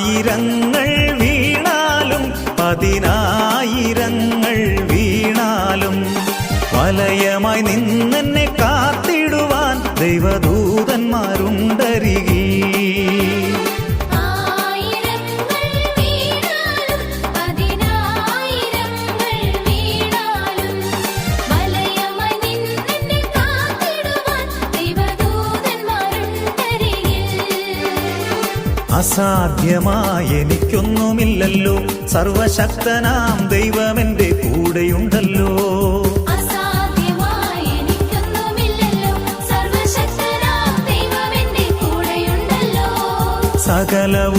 ആയിരങ്ങൾ വീണാലും 10,000 വീണാലും വലയമായി നിന്നെന്നെ കാത്തിടുവാൻ ദൈവദൂതന്മാരുണ്ടരികിൽ. അസാധ്യമായി എനിക്കൊന്നുമില്ലല്ലോ, സർവശക്തനാം ദൈവമെന്റെ കൂടെയുണ്ടല്ലോ. സകലവും